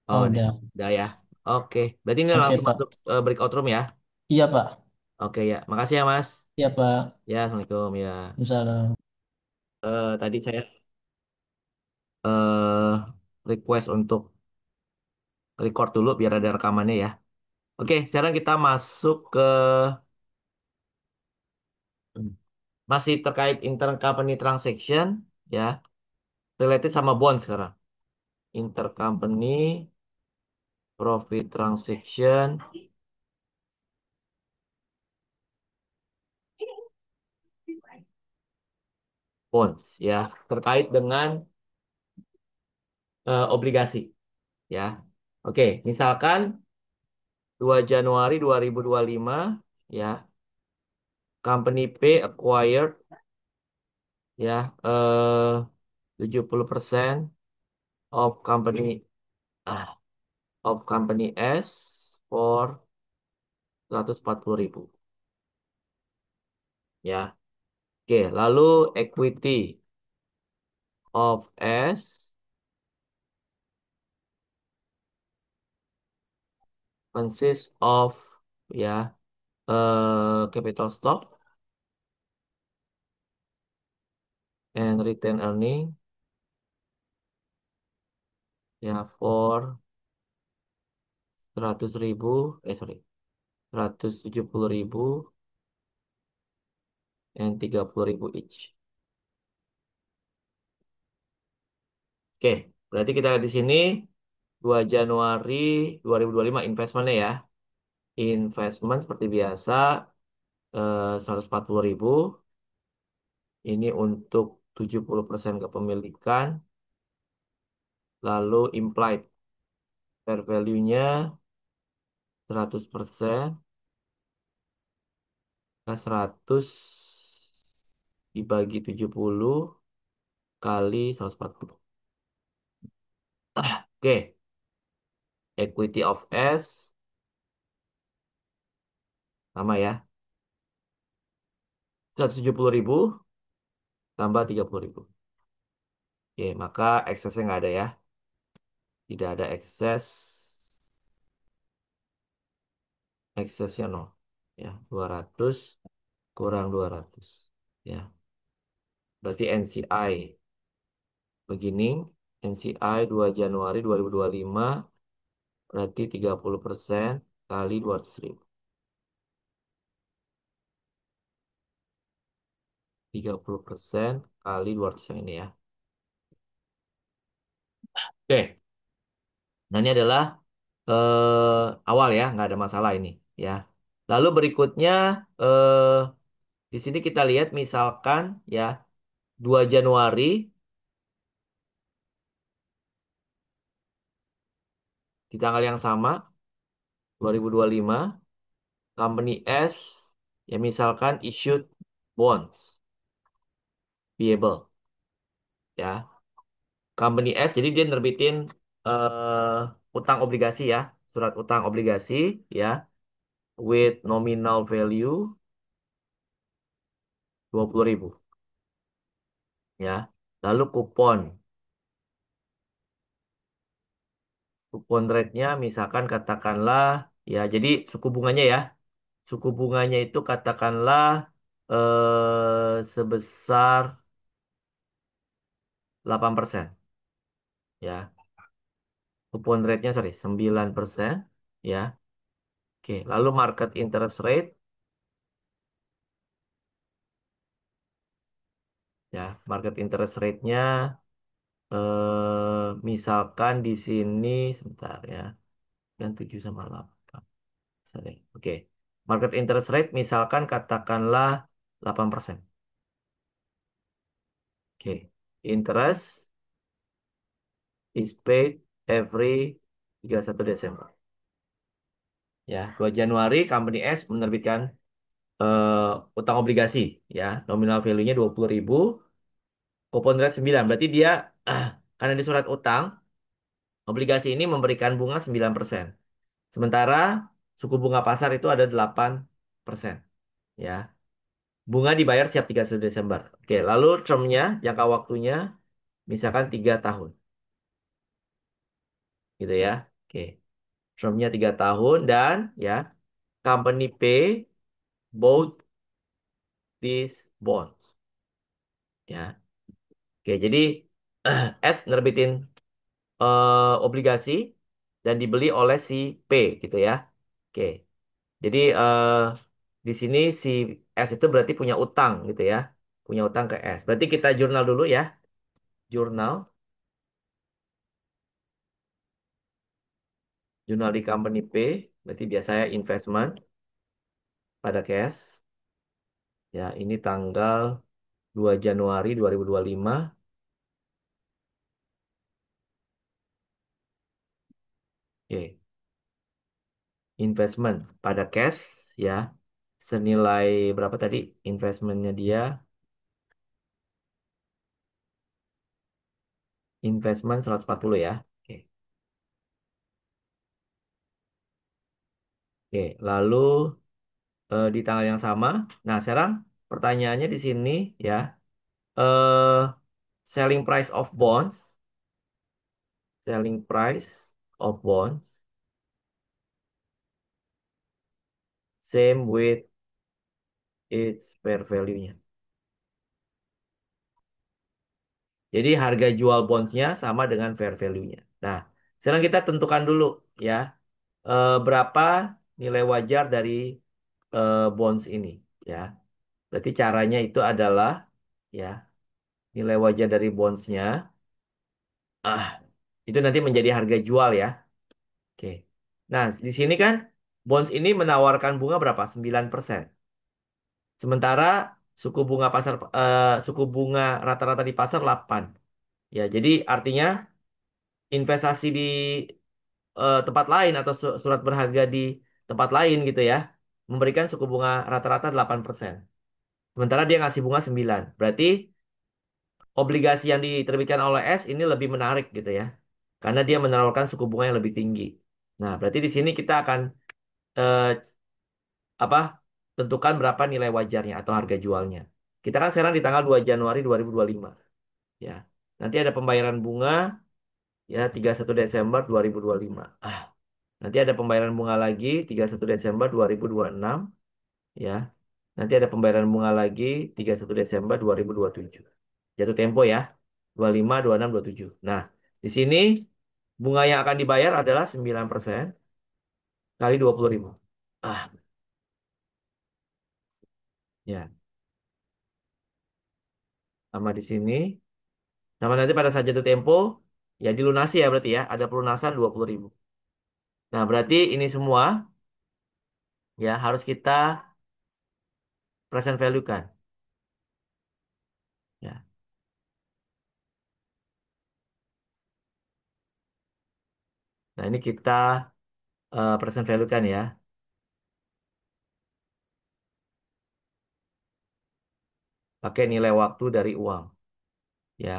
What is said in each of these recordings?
Oh, Oh, udah. udah ya. Oke, berarti ini Oke, langsung masuk Pak. breakout room ya. Iya, Pak. Oke ya, makasih ya Mas. Iya, Pak. Ya, Assalamualaikum ya. Misalnya. Tadi saya eh request untuk record dulu biar ada rekamannya ya. Oke, sekarang kita masuk ke masih terkait intercompany transaction ya, related sama bond sekarang. Intercompany profit transaction bonds ya, terkait dengan obligasi ya. Oke, misalkan 2 Januari 2025 ya, company P acquired ya 70% of ah, company S for 140.000 ya. Oke, lalu equity of S consists of ya capital stock and retain earning ya for 100.000 sorry 170.000 and 30.000 each. Oke, berarti kita lihat di sini 2 Januari 2025 investmentnya ya. Investment seperti biasa 140.000 ini untuk 70% kepemilikan, lalu implied fair value-nya 100% ke 100 dibagi 70 kali 140. Oke, equity of S sama ya, 170.000 tambah 30.000. Oke, maka eksesnya nggak ada ya. Tidak ada ekses, eksesnya nol. Ya, 200 kurang 200. Ya, berarti NCI begini, NCI 2 Januari 2025 berarti 30% kali 200.000. 30% kali 200 yang ini ya. Oke, nah ini adalah awal ya, nggak ada masalah ini ya. Lalu berikutnya eh, di sini kita lihat misalkan ya 2 Januari di tanggal yang sama 2025 company S ya misalkan issued bonds payable ya. Company S jadi dia nerbitin utang obligasi ya, surat utang obligasi ya with nominal value 20.000 ya. Lalu kupon rate-nya misalkan katakanlah ya jadi suku bunganya ya. Suku bunganya itu katakanlah sebesar 8% ya. Kupon rate-nya sorry 9% ya. Oke, lalu market interest rate ya, market interest rate-nya misalkan di sini sebentar ya. Yang 7 sama 8. Sorry. Oke. Market interest rate misalkan katakanlah 8%. Oke. Interest is paid every 31 Desember. Ya, 2 Januari Company S menerbitkan utang obligasi ya, nominal value-nya 20.000, coupon rate 9. Berarti dia karena di surat utang, obligasi ini memberikan bunga 9%. Sementara suku bunga pasar itu ada 8%. Ya. Bunga dibayar setiap 31 Desember. Oke, lalu termnya, jangka waktunya misalkan 3 tahun. Gitu ya. Oke, termnya 3 tahun dan ya company pay both these bonds. Ya, oke. Jadi S nerbitin obligasi dan dibeli oleh si P gitu ya. Oke. Jadi di sini si S itu berarti punya utang gitu ya. Punya utang ke S. Berarti kita jurnal dulu ya. Jurnal. Jurnal di company P. Berarti biasanya investment pada cash. Ya, ini tanggal 2 Januari 2025. Oke. Investment pada cash ya. Senilai berapa tadi investmentnya dia? Investment 140 ya. Oke. Oke, lalu di tanggal yang sama. Nah, sekarang pertanyaannya di sini ya, eh selling price of bonds, selling price of bonds, same with its fair value-nya. Jadi harga jual bondsnya sama dengan fair value-nya. Nah, sekarang kita tentukan dulu ya, berapa nilai wajar dari bonds ini ya. Berarti caranya itu adalah ya nilai wajar dari bondsnya. Ah, itu nanti menjadi harga jual ya. Oke. Nah, di sini kan bonds ini menawarkan bunga berapa? 9%. Sementara suku bunga rata-rata di pasar 8. Ya, jadi artinya investasi di tempat lain atau surat berharga di tempat lain gitu ya, memberikan suku bunga rata-rata 8%. Sementara dia ngasih bunga 9. Berarti obligasi yang diterbitkan oleh S ini lebih menarik gitu ya. Karena dia menawarkan suku bunga yang lebih tinggi. Nah, berarti di sini kita akan eh, apa tentukan berapa nilai wajarnya atau harga jualnya. Kita kan sekarang di tanggal 2 Januari 2025 ya. Nanti ada pembayaran bunga ya 31 Desember 2025. Nanti ada pembayaran bunga lagi 31 Desember 2026 ya. Nanti ada pembayaran bunga lagi 31 Desember 2027. Jatuh tempo ya. 25, 26, 27. Nah, di sini bunga yang akan dibayar adalah 9% kali 20.000. Ah, ya. Sama di sini. Sama nanti pada saat jatuh tempo, ya dilunasi ya berarti ya. Ada pelunasan 20.000. Nah, berarti ini semua ya harus kita present value kan. Ya. Nah, ini kita present value kan ya. Pakai nilai waktu dari uang. Ya.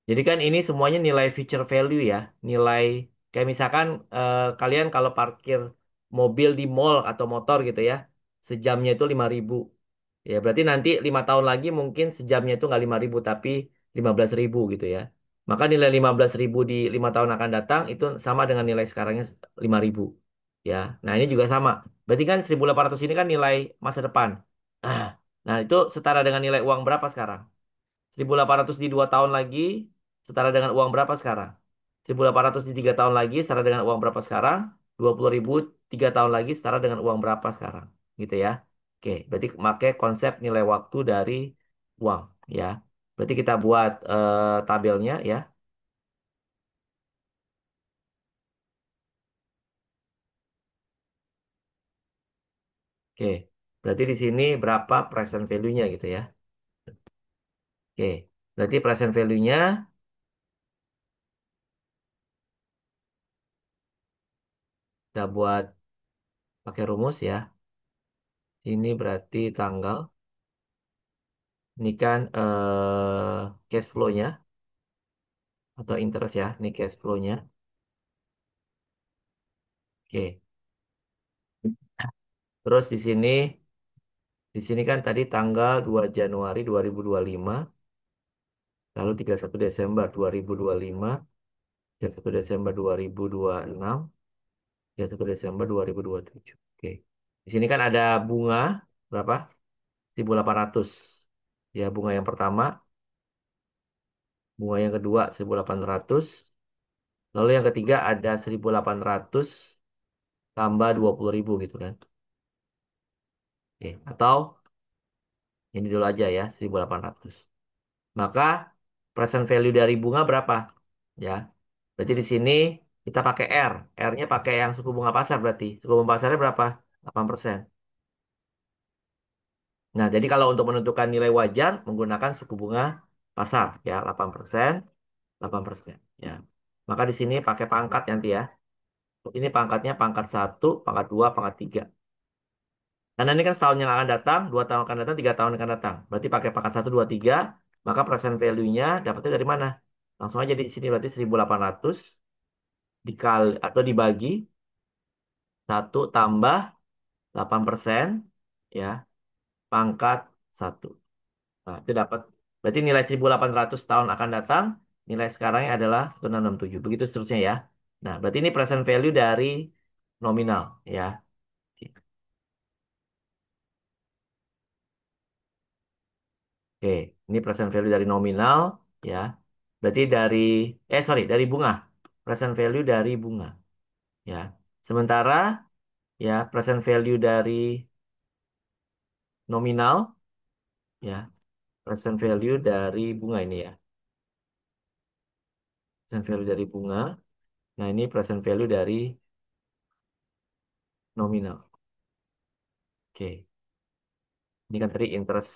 Jadi kan ini semuanya nilai future value ya. Nilai kayak misalkan kalian kalau parkir mobil di mall atau motor gitu ya. Sejamnya itu 5.000. Ya berarti nanti 5 tahun lagi mungkin sejamnya itu nggak 5.000 tapi 15.000 gitu ya. Maka nilai 15.000 di 5 tahun akan datang itu sama dengan nilai sekarangnya 5.000. Ya, nah ini juga sama. Berarti kan 1.800 ini kan nilai masa depan. Nah itu setara dengan nilai uang berapa sekarang? 1.800 di 2 tahun lagi setara dengan uang berapa sekarang? 1.800 di 3 tahun lagi setara dengan uang berapa sekarang? 20.000 3 tahun lagi setara dengan uang berapa sekarang? Gitu ya. Oke, berarti pakai konsep nilai waktu dari uang ya. Berarti kita buat tabelnya ya. Oke, berarti di sini berapa present value-nya gitu ya. Oke, berarti present value-nya kita buat pakai rumus ya. Ini berarti tanggal. Ini kan cash flow-nya atau interest ya. Ini cash flow-nya. Oke. Terus di sini kan tadi tanggal 2 Januari 2025, lalu 31 Desember 2025, 31 Desember 2026, 31 Desember 2027. Oke. Di sini kan ada bunga berapa? 1.800. Ya, bunga yang pertama, bunga yang kedua 1.800, lalu yang ketiga ada 1.800 tambah 20.000 gitu kan. Oke. Atau ini dulu aja ya, 1.800. Maka present value dari bunga berapa? Ya. Berarti di sini kita pakai R. R-nya pakai yang suku bunga pasar berarti. Suku bunga pasarnya berapa? 8%. Nah, jadi kalau untuk menentukan nilai wajar menggunakan suku bunga pasar ya, 8%, 8%. Ya. Maka di sini pakai pangkat nanti ya. Ini pangkatnya pangkat 1, pangkat 2, pangkat 3. Karena ini kan setahun yang akan datang, 2 tahun akan datang, 3 tahun akan datang. Berarti pakai pangkat 1, 2, 3, maka present value-nya dapatnya dari mana? Langsung aja di sini berarti 1.800 dikali atau dibagi 1 tambah 8%, ya, pangkat 1. Nah, itu dapat. Berarti nilai 1.800 tahun akan datang, nilai sekarangnya adalah 1.667. Begitu seterusnya ya. Nah, berarti ini present value dari nominal ya. Oke, ini present value dari nominal ya. Berarti sorry, dari bunga. Present value dari bunga ya. Sementara ya, present value dari nominal ya, present value dari bunga ini ya. Present value dari bunga. Nah, ini present value dari nominal. Oke, ini kan tadi interest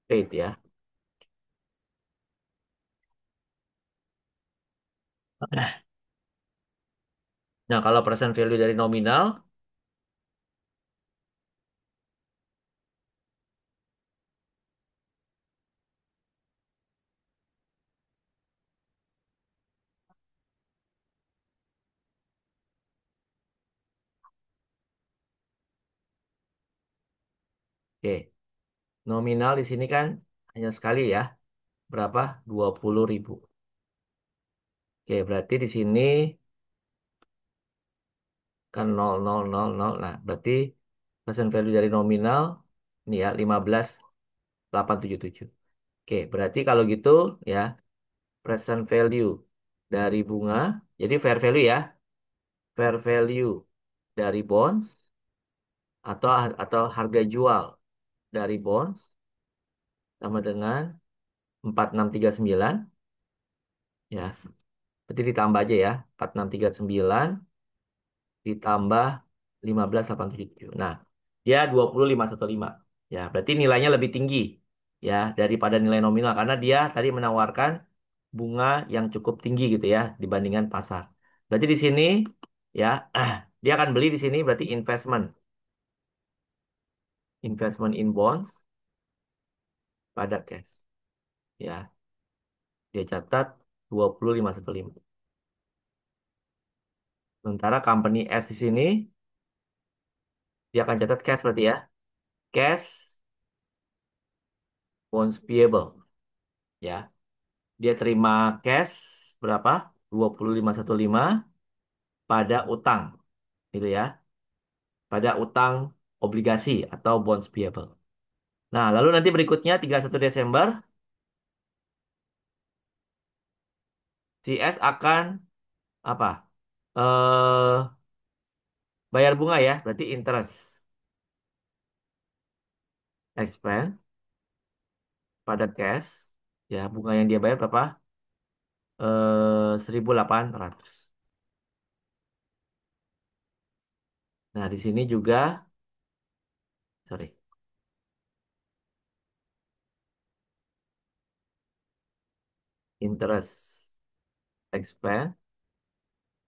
rate ya. Nah, kalau present value dari nominal, oke, nominal di sini kan hanya sekali ya. Berapa? 20.000. Oke, berarti di sini kan 0,000. Nah, berarti present value dari nominal ini ya 15.877. Oke, berarti kalau gitu ya, present value dari bunga, jadi fair value ya, fair value dari bonds atau harga jual dari bonds sama dengan 4.639 ya. Berarti ditambah aja ya, 4.639 ditambah 15.877. Nah, dia 20.515. Ya, berarti nilainya lebih tinggi ya daripada nilai nominal karena dia tadi menawarkan bunga yang cukup tinggi gitu ya dibandingkan pasar. Berarti di sini ya dia akan beli di sini berarti investment in bonds pada cash. Ya, dia catat 20.515. Sementara company S di sini dia akan catat cash berarti ya. Cash bonds payable ya. Dia terima cash berapa? 20.515 pada utang gitu ya. Pada utang obligasi atau bonds payable. Nah, lalu nanti berikutnya 31 Desember CS akan apa? Eh bayar bunga ya, berarti interest expense pada cash ya, bunga yang dia bayar berapa? 1.800. Nah, di sini juga sorry, interest expense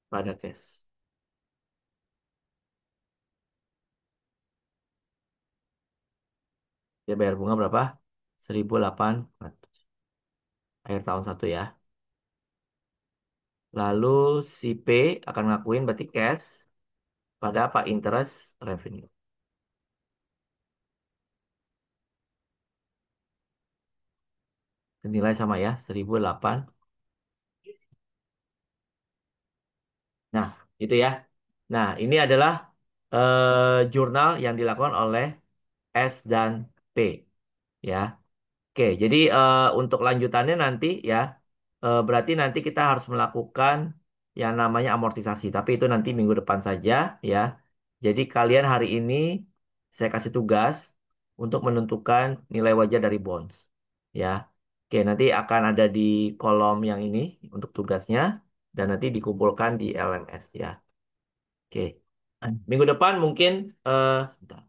pada cash. Dia bayar bunga berapa? 1.800. Akhir tahun 1 ya. Lalu si P akan ngakuin berarti cash pada apa? Interest revenue. Nilai sama ya, 1008. Nah, itu ya. Nah, ini adalah jurnal yang dilakukan oleh S dan P. Ya. Oke, jadi untuk lanjutannya nanti ya, berarti nanti kita harus melakukan yang namanya amortisasi. Tapi itu nanti minggu depan saja ya. Jadi kalian hari ini saya kasih tugas untuk menentukan nilai wajar dari bonds. Ya. Oke, nanti akan ada di kolom yang ini untuk tugasnya dan nanti dikumpulkan di LMS ya. Oke. Minggu depan mungkin sebentar.